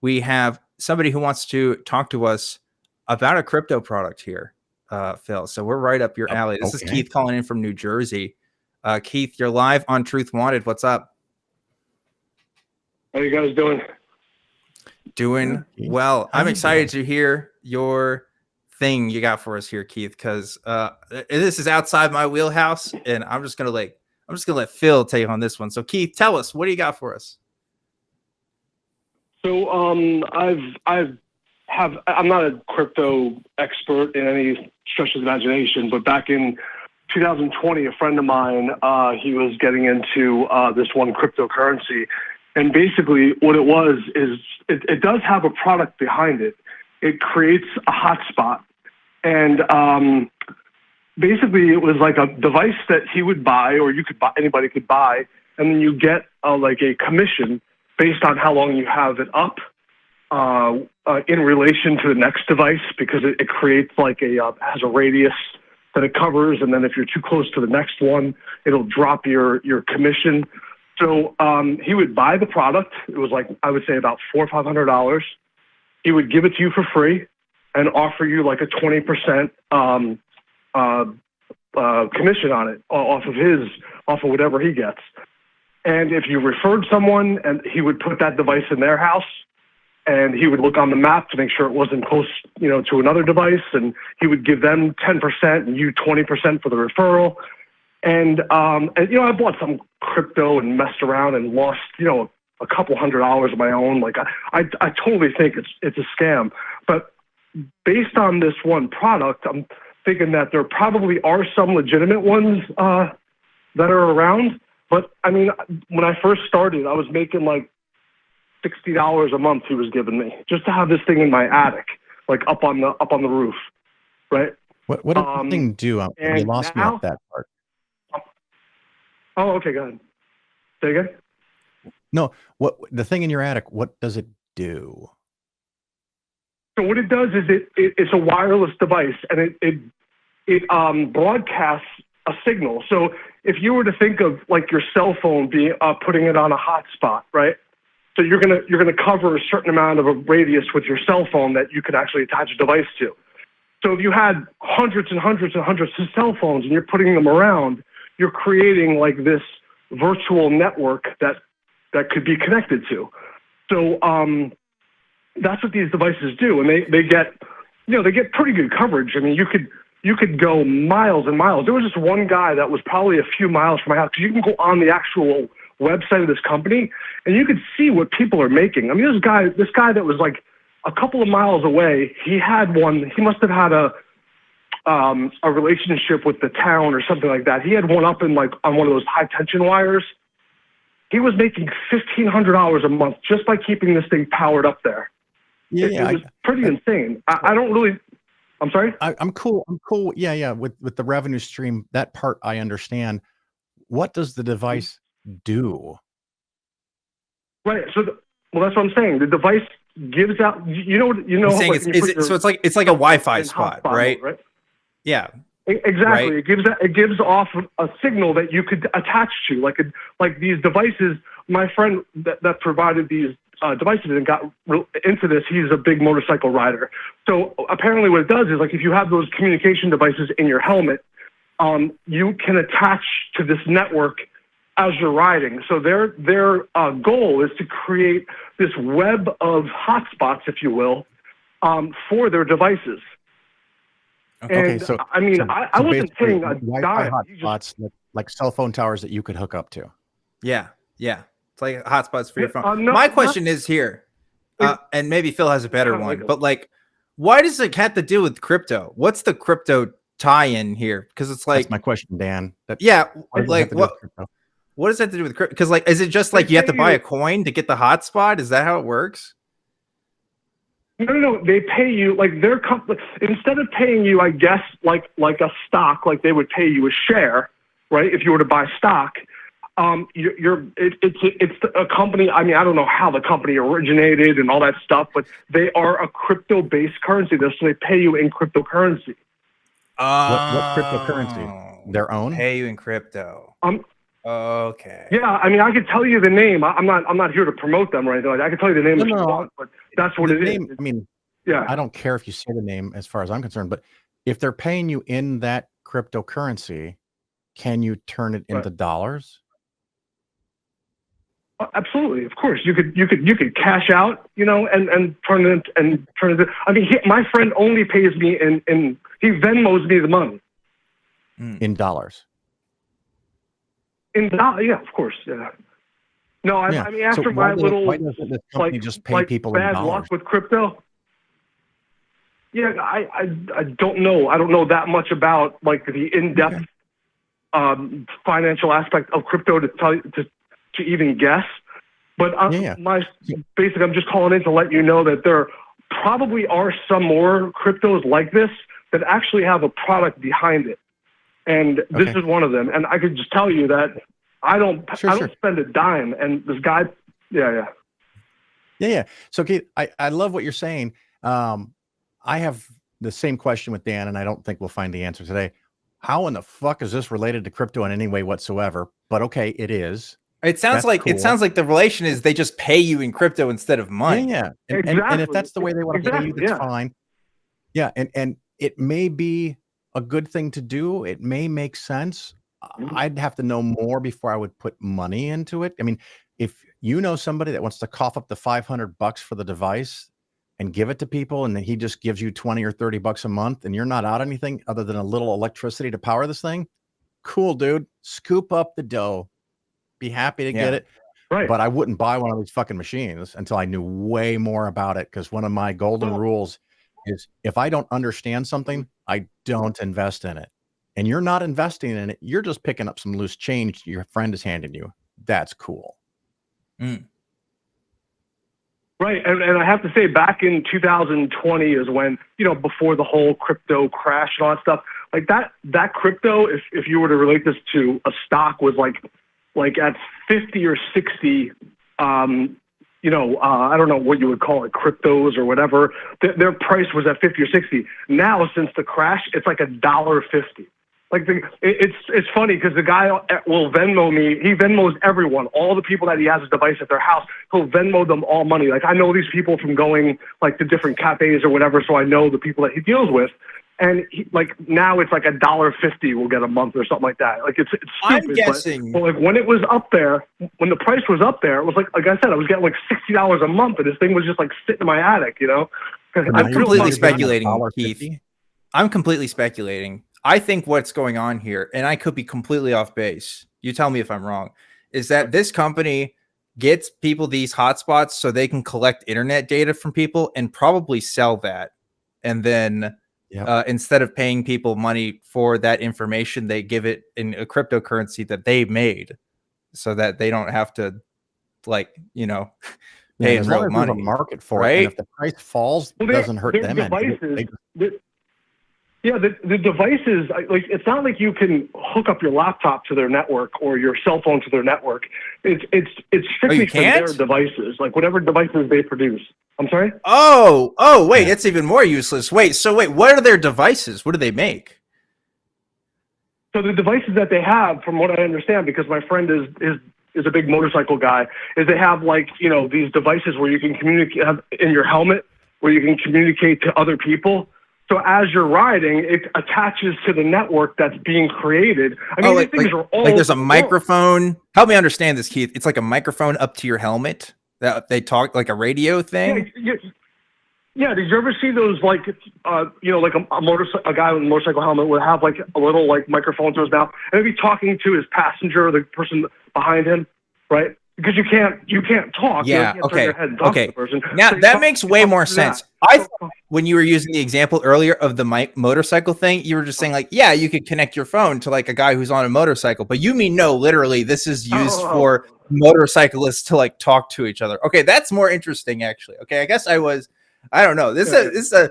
we have somebody who wants to talk to us about a crypto product here, Phil. So we're right up your alley. This is Keith calling in from New Jersey. Keith, you're live on Truth Wanted. What's up? How you guys doing? Doing well. I'm excited to hear your thing you got for us here, Keith, because this is outside my wheelhouse, and I'm just gonna let Phil take on this one. So, Keith, tell us, what do you got for us? So, I'm not a crypto expert in any stretch of the imagination, but back in 2020, a friend of mine, he was getting into this one cryptocurrency. And basically what it was is it does have a product behind it. It creates a hotspot. And basically it was like a device that he would buy, or you could buy, anybody could buy, and then you get like a commission based on how long you have it up in relation to the next device, because it creates like has a radius that it covers, and then if you're too close to the next one, it'll drop your commission. So he would buy the product. It was like, I would say about $400 or $500. He would give it to you for free and offer you like a 20% commission on it, off of whatever he gets. And if you referred someone, and he would put that device in their house, and he would look on the map to make sure it wasn't close, to another device, and he would give them 10% and you 20% for the referral. And I bought some crypto and messed around and lost, a couple $100 of my own. Like I totally think it's a scam. But based on this one product, I'm thinking that there probably are some legitimate ones that are around. But I mean, when I first started, I was making like $60 a month he was giving me just to have this thing in my attic, like up on the roof, right? What did the thing do? You lost me off that part. Oh, okay, go ahead. Say again? No, what the thing in your attic, what does it do? So what it does is it's a wireless device, and it broadcasts a signal. So if you were to think of like your cell phone being putting it on a hotspot, right? So you're gonna cover a certain amount of a radius with your cell phone that you could actually attach a device to. So if you had hundreds and hundreds and hundreds of cell phones and you're putting them around, you're creating like this virtual network that could be connected to. So that's what these devices do, and they get pretty good coverage. I mean, you could go miles and miles. There was this one guy that was probably a few miles from my house, because you can go on the actual website of this company and you could see what people are making. I mean, this guy that was like a couple of miles away, he must have had a relationship with the town or something like that. He had one up in like on one of those high tension wires. He was making $1,500 a month just by keeping this thing powered up there. It was pretty insane. I don't really. I'm sorry. I'm cool. Yeah. With the revenue stream, that part I understand. What does the device do? Right. So, that's what I'm saying. The device gives out. Saying it's like a Wi-Fi spot, right? Right. Yeah. Exactly. Right. It gives off a signal that you could attach to, like these devices. My friend that provided these devices and got into this, he's a big motorcycle rider. So apparently what it does is, like, if you have those communication devices in your helmet, you can attach to this network as you're riding. So their goal is to create this web of hotspots, if you will, for their devices. Okay, and, so I mean, I wasn't paying a Wi-Fi dime. hotspots, like cell phone towers that you could hook up to. Yeah. It's like hotspots for your phone. No, My question is here, and maybe Phil has a better one, but like, why does it have to deal with crypto? What's the crypto tie-in here? Because it's like, that's my question, Dan. What does that have to do with crypto? Because like, is it just like you have to buy a coin to get the hotspot? Is that how it works? No. They pay you like their company. Instead of paying you, I guess, like a stock, like they would pay you a share, right? If you were to buy stock, it's a company. I mean, I don't know how the company originated and all that stuff, but they are a crypto-based currency. So they pay you in cryptocurrency. What cryptocurrency? Their own? Pay you in crypto. Okay. Yeah, I mean, I could tell you the name. I'm not here to promote them or anything like that. I can tell you the name if you want, but that's what it is. I mean, yeah, I don't care if you say the name as far as I'm concerned, but if they're paying you in that cryptocurrency, can you turn it into dollars? Absolutely, of course. You could cash out, and turn it. I mean, my friend only pays me in he Venmos me the money in dollars. Yeah, of course. Yeah. No, I mean, after my little why doesn't this company just pay people in bad dollars? luck with crypto. Yeah, I don't know. I don't know that much about like the in-depth financial aspect of crypto to even guess. But basically, I'm just calling in to let you know that there probably are some more cryptos like this that actually have a product behind it, and this is one of them. And I could just tell you that I don't spend a dime. And this guy, yeah. So Keith, I love what you're saying. I have the same question with Dan, and I don't think we'll find the answer today. How in the fuck is this related to crypto in any way whatsoever? But okay, it is. It sounds like the relation is they just pay you in crypto instead of money. Yeah. And if that's the way they want to pay you, that's fine. Yeah, and it may be a good thing to do. It may make sense. I'd have to know more before I would put money into it. I mean, if you know somebody that wants to cough up the $500 for the device and give it to people, and then he just gives you 20 or 30 bucks a month, and you're not out anything other than a little electricity to power this thing, cool, dude. Scoop up the dough. Be happy to get it. Right. But I wouldn't buy one of these fucking machines until I knew way more about it, because one of my golden rules is if I don't understand something, I don't invest in it. And you're not investing in it. You're just picking up some loose change your friend is handing you. That's cool. Right. And I have to say, back in 2020 is when, before the whole crypto crash and all that stuff, like that crypto, if you were to relate this to a stock, was like at 50 or 60, I don't know what you would call it, cryptos or whatever. Their price was at 50 or 60. Now, since the crash, it's like $1.50. Like it's funny because the guy will Venmo me. He Venmos everyone, all the people that he has a device at their house. He'll Venmo them all money. Like I know these people from going like to different cafes or whatever, so I know the people that he deals with. And now it's like $1.50 we'll get a month or something like that. Like it's stupid. I'm guessing, but like when it was up there, when the price was up there, it was like I said, I was getting like $60 a month, and this thing was just like sitting in my attic, I'm completely speculating, Keith. I'm completely speculating. I think what's going on here, and I could be completely off base, you tell me if I'm wrong, is that this company gets people these hotspots so they can collect internet data from people and probably sell that. And then instead of paying people money for that information, they give it in a cryptocurrency that they made so that they don't have to pay in real money. A market for it, and if the price falls, it doesn't hurt them. The devices, like it's not like you can hook up your laptop to their network or your cell phone to their network. It's strictly for their devices, like whatever devices they produce. I'm sorry? Wait, it's even more useless. Wait, what are their devices? What do they make? So the devices that they have, from what I understand, because my friend is a big motorcycle guy, is they have these devices where you can communicate in your helmet, where you can communicate to other people. So as you're riding, it attaches to the network that's being created. I mean, these things are all there's a microphone. Help me understand this, Keith. It's like a microphone up to your helmet that they talk like a radio thing. Yeah. Did you ever see those like a guy with a motorcycle helmet would have like a little like microphone to his mouth and he'd be talking to his passenger, the person behind him, right? Because you can't talk. Yeah. You can't turn your head and talk to the person. Now so that makes way more sense. I thought when you were using the example earlier of the motorcycle thing, you were just saying like, yeah, you could connect your phone to like a guy who's on a motorcycle, but you mean no, literally, this is used for motorcyclists to like talk to each other. Okay, that's more interesting actually. Okay, I guess I don't know. This is a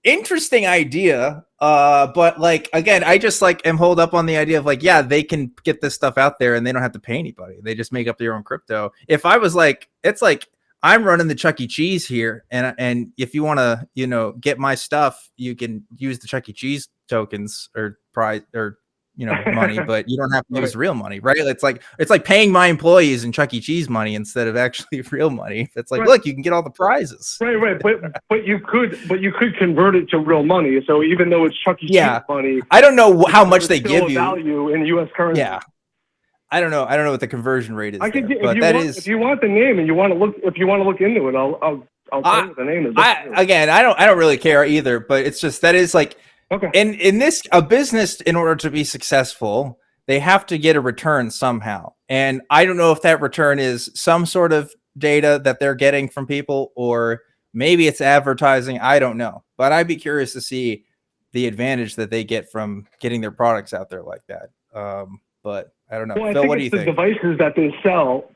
interesting idea. But like again, I just like am hold up on the idea of like, yeah, they can get this stuff out there and they don't have to pay anybody. They just make up their own crypto. If I was like, it's like I'm running the Chuck E. Cheese here, and if you want to, get my stuff, you can use the Chuck E. Cheese tokens or prize or money, but you don't have to use real money, right? It's like paying my employees in Chuck E. Cheese money instead of actually real money. It's like, look, you can get all the prizes. Right. But you could convert it to real money. So even though it's Chuck E. Cheese money, I don't know how much they give you value in U.S. currency. Yeah. I don't know what the conversion rate is. If you want the name and you want to look into it, I'll tell you what the name is. I don't really care either, but it's just that is like, okay. In a business, in order to be successful, they have to get a return somehow. And I don't know if that return is some sort of data that they're getting from people, or maybe it's advertising. I don't know, but I'd be curious to see the advantage that they get from getting their products out there like that. But I don't know. Well, Phil, what do you think? The devices that they sell.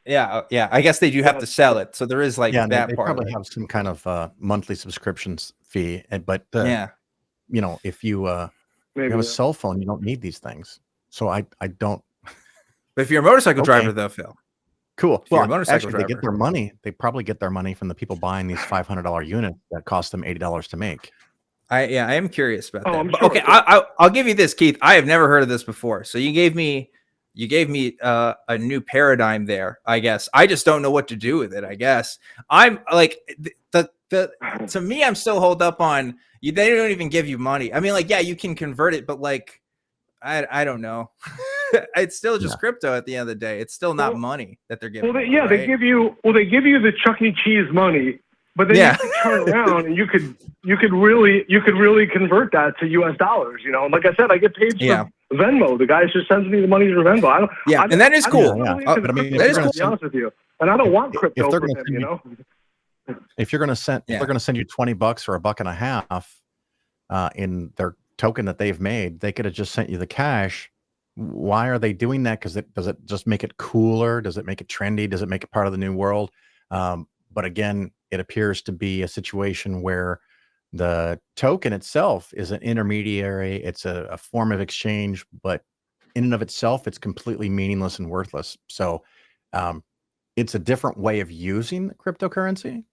Yeah. I guess they do have to sell it, so there is like that they part. Probably have some kind of monthly subscriptions fee, but if you have a cell phone, you don't need these things. So I don't. But if you're a motorcycle driver, though, Phil. Cool. Well, actually, they get their money. They probably get their money from the people buying these $500 units that cost them $80 to make. I am curious about that. Sure. Okay, I'll give you this, Keith. I have never heard of this before. So you gave me a new paradigm there. I guess I just don't know what to do with it. I guess I'm like to me, I'm still holed up on you. They don't even give you money. I mean, like, yeah, you can convert it, but like, I don't know. It's still just crypto at the end of the day. It's still not money that they're giving. Well, they give you the Chuck E. Cheese money. But then you could turn around and you could really convert that to U.S. dollars. And like I said, I get paid for Venmo. The guy just sends me the money through Venmo. And that is cool. But I mean, that is cool. To be honest with you, and I don't want crypto for them. If they're going to send, if they're going to send you $20 or $1.50 in their token that they've made, they could have just sent you the cash. Why are they doing that? Because does it just make it cooler? Does it make it trendy? Does it make it part of the new world? But again, it appears to be a situation where the token itself is an intermediary. It's a form of exchange, but in and of itself, it's completely meaningless and worthless. So it's a different way of using cryptocurrency,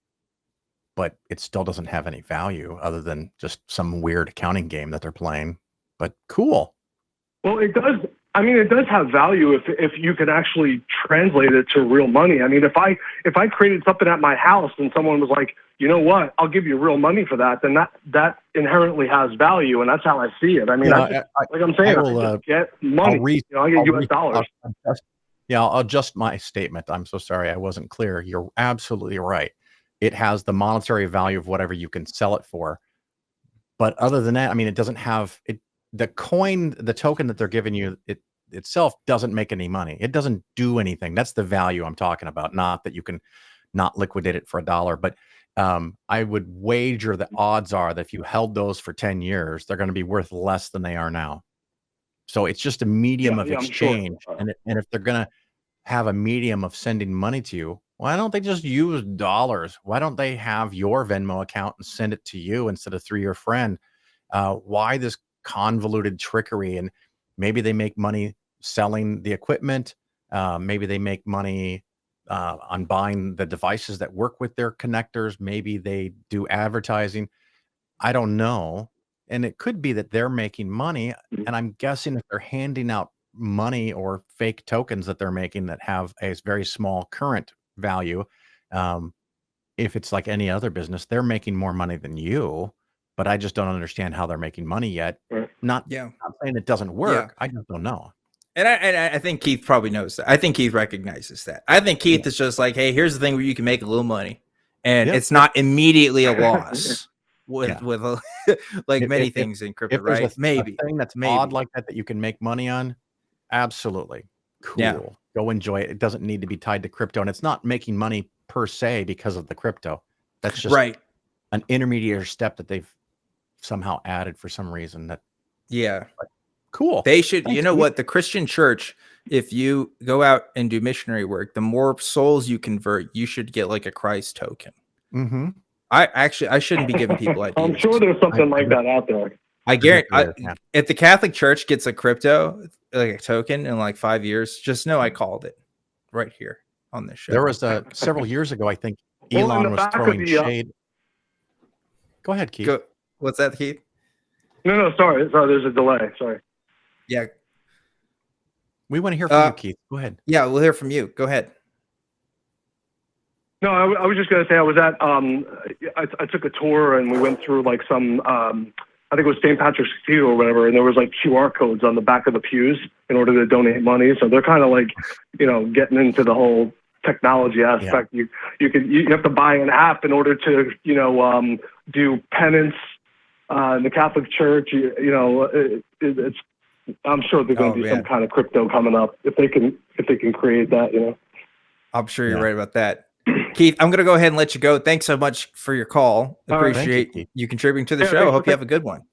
but it still doesn't have any value other than just some weird accounting game that they're playing. But cool. Well, it does. I mean, it does have value if you can actually translate it to real money. I mean, if I created something at my house and someone was like, you know what, I'll give you real money for that, then that inherently has value, and that's how I see it. I mean, like I'm saying, I get money. I get U.S. dollars. I'll adjust my statement. I'm so sorry I wasn't clear. You're absolutely right. It has the monetary value of whatever you can sell it for. But other than that, I mean, it doesn't have it. The coin, the token that they're giving you, it itself doesn't make any money. It doesn't do anything. That's the value I'm talking about. Not that you can not liquidate it for $1, but I would wager the odds are that if you held those for 10 years, they're going to be worth less than they are now. So it's just a medium of exchange. Sure. And if they're going to have a medium of sending money to you, why don't they just use dollars? Why don't they have your Venmo account and send it to you instead of through your friend? Why this convoluted trickery? And maybe they make money selling the equipment. Maybe they make money on buying the devices that work with their connectors. Maybe they do advertising. I don't know. And it could be that they're making money. And I'm guessing if they're handing out money or fake tokens that they're making that have a very small current value, if it's like any other business, they're making more money than you. But I just don't understand how they're making money yet. Not saying it doesn't work. I just don't know. And I think Keith probably knows that. I think Keith recognizes that. I think Keith is just like, hey, here's the thing where you can make a little money, and it's not immediately a loss with like many things in crypto, right? Maybe a thing that's odd like that you can make money on. Absolutely cool. Yeah. Go enjoy it. It doesn't need to be tied to crypto, and it's not making money per se because of the crypto. That's just an intermediate step that they've somehow added for some reason. Cool. They should, you know what, the Christian church, if you go out and do missionary work, the more souls you convert, you should get like a Christ token. Mm-hmm. I shouldn't be giving people ideas. I'm sure there's something like that out there. I guarantee if the Catholic Church gets a crypto, like a token in like 5 years, just know I called it right here on this show. There was several years ago, I think Elon was throwing shade. Go ahead, Keith. What's that, Keith? No, sorry. There's a delay. Sorry. Yeah. We want to hear from you, Keith. Go ahead. Yeah, we'll hear from you. Go ahead. No, I was just going to say I was at I took a tour and we went through like some I think it was St. Patrick's Cathedral or whatever, and there was like QR codes on the back of the pews in order to donate money. So they're kind of like, you know, getting into the whole technology aspect. Yeah. You have to buy an app in order to, you know, do penance in the Catholic Church. You know, it's I'm sure there's going to be some kind of crypto coming up if they can create that. You know, I'm sure you're right about that. Keith, I'm going to go ahead and let you go. Thanks so much for your call. Appreciate you contributing to the show. Hope you have a good one.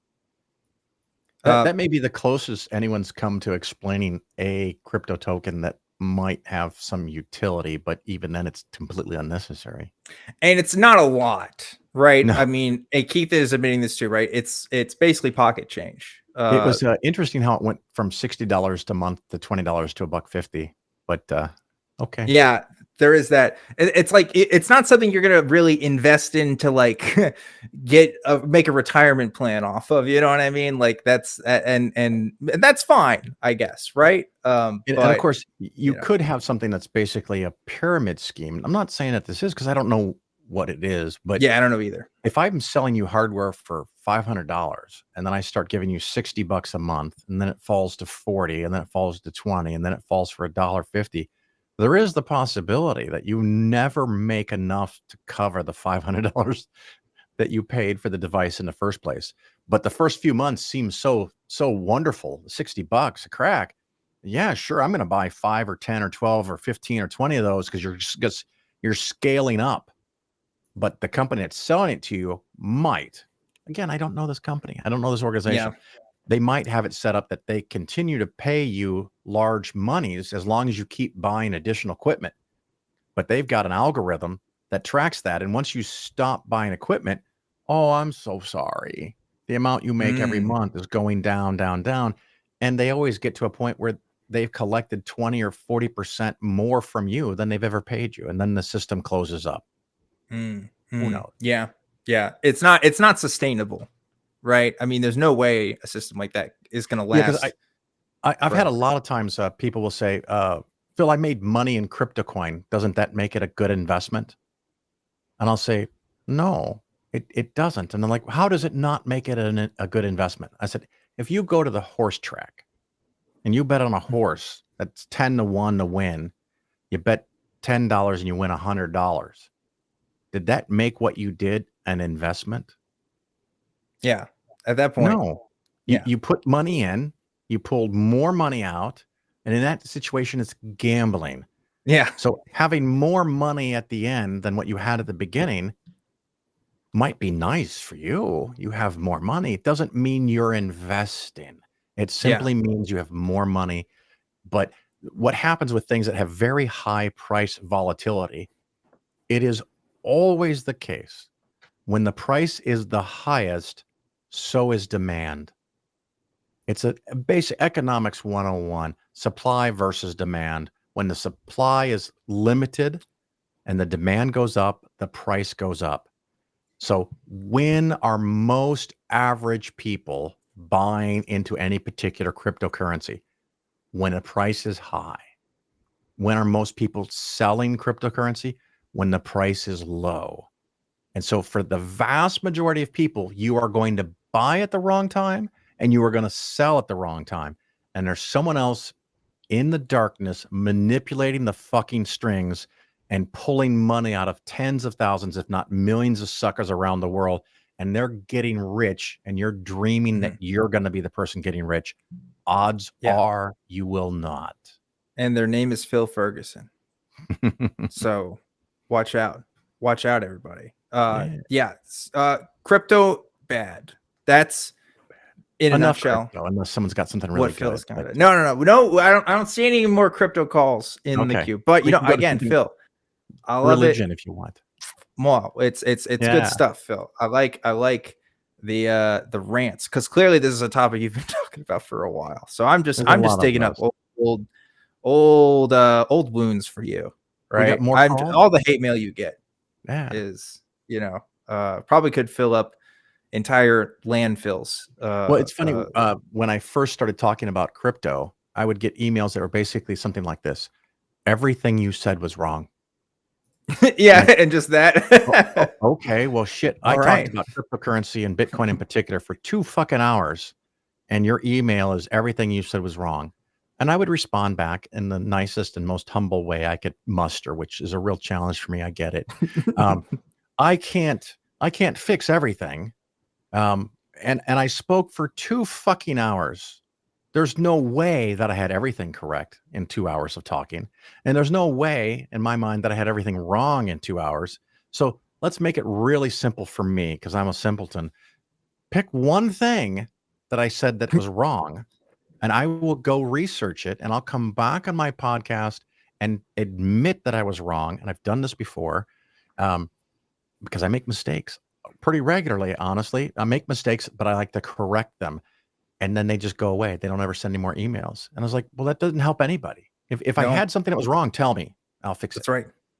That may be the closest anyone's come to explaining a crypto token that might have some utility, but even then it's completely unnecessary. And it's not a lot, right? No. I mean, Keith is admitting this too, right? It's basically pocket change. It was interesting how it went from $60 a month to $20 to $1.50, but okay. Yeah, there is that. It's like it's not something you're gonna really invest in to like make a retirement plan off of. You know what I mean? Like that's and that's fine, I guess, right? And of course, you could have something that's basically a pyramid scheme. I'm not saying that this is because I don't know what it is, but yeah, I don't know either. If I'm selling you hardware for $500 and then I start giving you $60 a month, and then it falls to 40, and then it falls to 20, and then it falls for $1.50. There is the possibility that you never make enough to cover the $500 that you paid for the device in the first place. But the first few months seem so wonderful. $60 a crack. Yeah, sure. I'm going to buy 5 or 10 or 12 or 15 or 20 of those because you're scaling up. But the company that's selling it to you might. Again, I don't know this company. I don't know this organization. Yeah. They might have it set up that they continue to pay you large monies as long as you keep buying additional equipment. But they've got an algorithm that tracks that. And once you stop buying equipment, oh, I'm so sorry. The amount you make every month is going down, down, down. And they always get to a point where they've collected 20 or 40% more from you than they've ever paid you. And then the system closes up. Who knows? Yeah. Yeah. It's not sustainable. Right. I mean, there's no way a system like that is going to last. Yeah, I've had a lot of times people will say, Phil, I made money in crypto coin. Doesn't that make it a good investment? And I'll say, no, it doesn't. And they're like, how does it not make it a good investment? I said, if you go to the horse track and you bet on a horse that's 10-1 to win, you bet $10 and you win $100. Did that make what you did an investment? Yeah. At that point, no. You put money in, you pulled more money out, and in that situation, it's gambling. Yeah. So having more money at the end than what you had at the beginning might be nice for you. You have more money. It doesn't mean you're investing. It simply means you have more money. But what happens with things that have very high price volatility, it is always the case. When the price is the highest, so is demand. It's a basic economics 101, supply versus demand. When the supply is limited and the demand goes up, the price goes up. So when are most average people buying into any particular cryptocurrency? When the price is high. When are most people selling cryptocurrency? When the price is low. And so for the vast majority of people, you are going to buy at the wrong time and you are going to sell at the wrong time. And there's someone else in the darkness manipulating the fucking strings and pulling money out of tens of thousands, if not millions of suckers around the world. And they're getting rich and you're dreaming that you're going to be the person getting rich. Odds are you will not. And their name is Phil Ferguson. So watch out. Watch out, everybody. Crypto bad. That's in a nutshell. Crypto, unless someone's got something really good. No. I don't see any more crypto calls in the queue. But again, Phil, I love religion if you want. Well, it's good stuff, Phil. I like the rants because clearly this is a topic you've been talking about for a while. So I'm just digging up old wounds for you, right? All the hate mail you get is probably could fill up entire landfills. Well, it's funny. When I first started talking about crypto, I would get emails that were basically something like this: everything you said was wrong. Yeah, and just that. Okay, well, shit. I talked about cryptocurrency and Bitcoin in particular for 2 fucking hours, and your email is everything you said was wrong. And I would respond back in the nicest and most humble way I could muster, which is a real challenge for me. I get it. I can't fix everything. And I spoke for 2 fucking hours. There's no way that I had everything correct in 2 hours of talking. And there's no way in my mind that I had everything wrong in 2 hours. So let's make it really simple for me, because I'm a simpleton. Pick one thing that I said that was wrong, and I will go research it, and I'll come back on my podcast and admit that I was wrong. And I've done this before, because I make mistakes pretty regularly, honestly. I make mistakes, but I like to correct them. And then they just go away. They don't ever send any more emails. And I was like, well, that doesn't help anybody. If I had something that was wrong, tell me. I'll fix it. That's right.